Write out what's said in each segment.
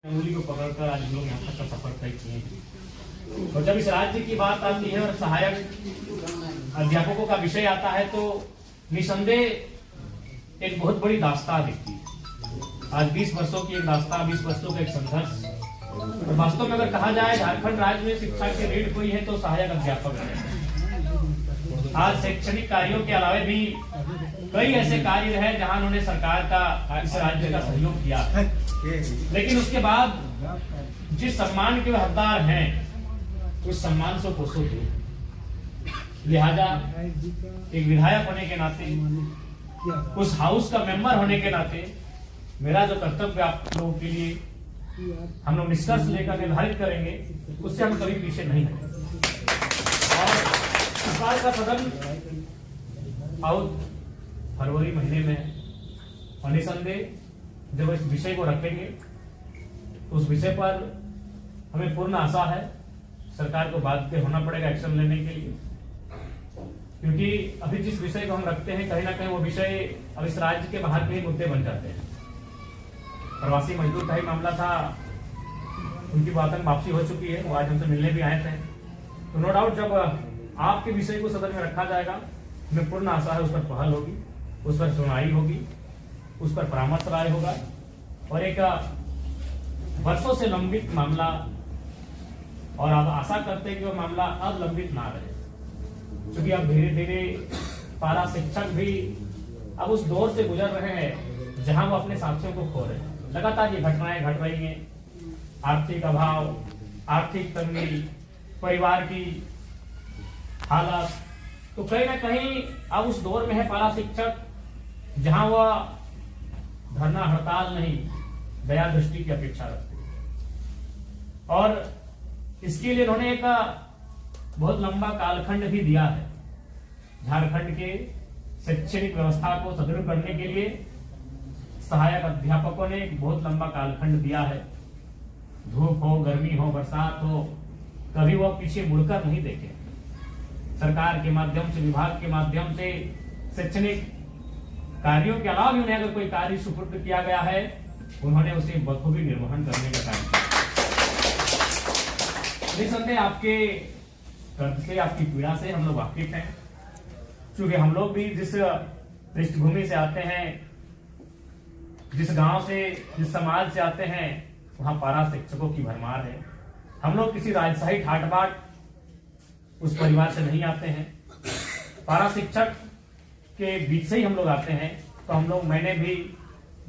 उंगली को पकड़कर आज लोग यहाँ तक का सफर तय किए। और जब इस राज्य की बात आती है और सहायक अध्यापकों का विषय आता है तो निसंदेह एक बहुत बड़ी दास्तां दिखती है। आज 20 वर्षों की एक दास्तां, 20 वर्षों का एक संघर्ष। और वास्तव में अगर कहा जाए झारखंड राज्य में शिक्षा की रीढ़ कोई है तो सहायक अध्यापक है। आज शैक्षणिक कार्यों के अलावा भी कई ऐसे कार्य रहे जहां उन्होंने सरकार का, इस राज्य का सहयोग किया, लेकिन उसके बाद जिस सम्मान के हकदार हैं उस सम्मान से कोसों दूर। लिहाजा एक विधायक होने के नाते, उस हाउस का मेंबर होने के नाते मेरा जो कर्तव्य आप लोगों के लिए हम लोग निष्कर्ष लेकर निर्धारित करेंगे, उससे हम कभी पीछे नहीं हटेंगे। और इस बार का सदन फरवरी महीने में और निसंदेह जब इस विषय को रखेंगे तो उस विषय पर हमें पूर्ण आशा है सरकार को बाध्य होना पड़ेगा एक्शन लेने के लिए, क्योंकि अभी जिस विषय को हम रखते हैं कहीं ना कहीं वो विषय अब इस राज्य के बाहर के ही मुद्दे बन जाते हैं। प्रवासी मजदूर का ही मामला था, उनकी वातन वापसी हो चुकी है, वो आज हमसे मिलने भी आए थे। तो नो डाउट जब आपके विषय को सदन में रखा जाएगा, हमें पूर्ण आशा है उस पर पहल होगी, उस पर सुनवाई होगी, उस पर परामर्श राय होगा और एक वर्षों से लंबित मामला, और अब आशा करते हैं कि वो मामला अब लंबित ना रहे, क्योंकि अब धीरे धीरे पारा शिक्षक भी अब उस दौर से गुजर रहे हैं जहां वो अपने साथियों को खो रहे हैं। लगातार ये घटनाएं घट रही हैं, आर्थिक अभाव, आर्थिक तंगी, परिवार की हालात, तो कहीं ना कहीं अब उस दौर में है पारा शिक्षक जहां वह धरना हड़ताल नहीं, दया दृष्टि की अपेक्षा रखते हैं। और इसके लिए उन्होंने एक बहुत लंबा कालखंड भी दिया है। झारखंड के शैक्षणिक व्यवस्था को सुदृढ़ करने के लिए सहायक अध्यापकों ने एक बहुत लंबा कालखंड दिया है। धूप हो, गर्मी हो, बरसात हो, कभी वह पीछे मुड़कर नहीं देखे। सरकार के माध्यम से, विभाग के माध्यम से शैक्षणिक कार्यों के अलावा भी उन्हें अगर कोई कार्य सुपुर्द किया गया है, उन्होंने उसे बखूबी निर्वहन करने का कार्य किया। निसंदेह आपके दर्द से, आपकी पीड़ा से हम लोग वाकिफ हैं, क्योंकि हम लोग भी जिस पृष्ठभूमि से आते हैं, जिस गांव से, जिस समाज से आते हैं, वहां पारा शिक्षकों की भरमार है। हम लोग किसी राजशाही ठाट बाट उस परिवार से नहीं आते हैं। पारा शिक्षक के बीच से ही हम लोग आते हैं, तो मैंने भी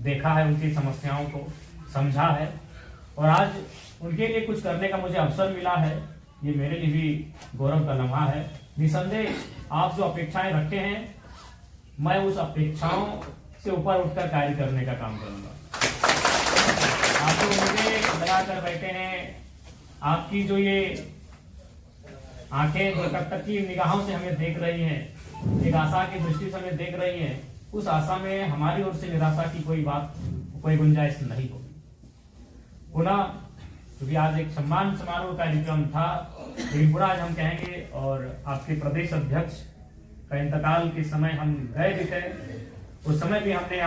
देखा है, उनकी समस्याओं को समझा है, और आज उनके लिए कुछ करने का मुझे अवसर मिला है। ये मेरे लिए भी गौरव का लम्हा है। निसंदेह आप जो अपेक्षाएं रखते हैं, मैं उस अपेक्षाओं से ऊपर उठकर कार्य करने का काम करूंगा। आप जो मुझे लगा कर बैठे हैं, आपकी जो ये आंखें जो तक की निगाहों से हमें देख रही हैं, एक आशा की दृष्टि से हमें देख रही हैं, उस आशा में हमारी ओर से निराशा की कोई गुंजाइश नहीं होगी। पुनः क्योंकि आज एक सम्मान समारोह कार्यक्रम था, लेकिन पूरा आज हम कहेंगे, और आपके प्रदेश अध्यक्ष का इंतकाल के समय हम गए भी थे, उस समय भी हमने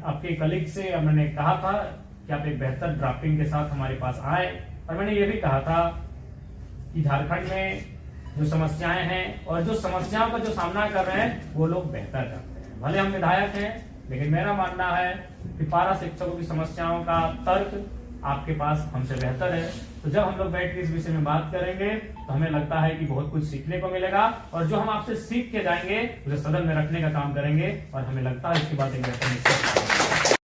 आपके कलीग से मैंने कहा था कि आप एक बेहतर ड्राफ्टिंग के साथ हमारे पास आए, और मैंने ये भी कहा था कि झारखंड में जो समस्याएं हैं और जो समस्याओं का जो सामना कर रहे हैं वो लोग बेहतर करते हैं। भले हम विधायक हैं, लेकिन मेरा मानना है कि पारा शिक्षकों की समस्याओं का तर्क आपके पास हमसे बेहतर है। तो जब हम लोग बैठ के इस विषय में बात करेंगे तो हमें लगता है कि बहुत कुछ सीखने को मिलेगा, और जो हम आपसे सीख के जाएंगे उसे सदन में रखने का काम करेंगे, और हमें लगता है इसके बाद एक बेहतर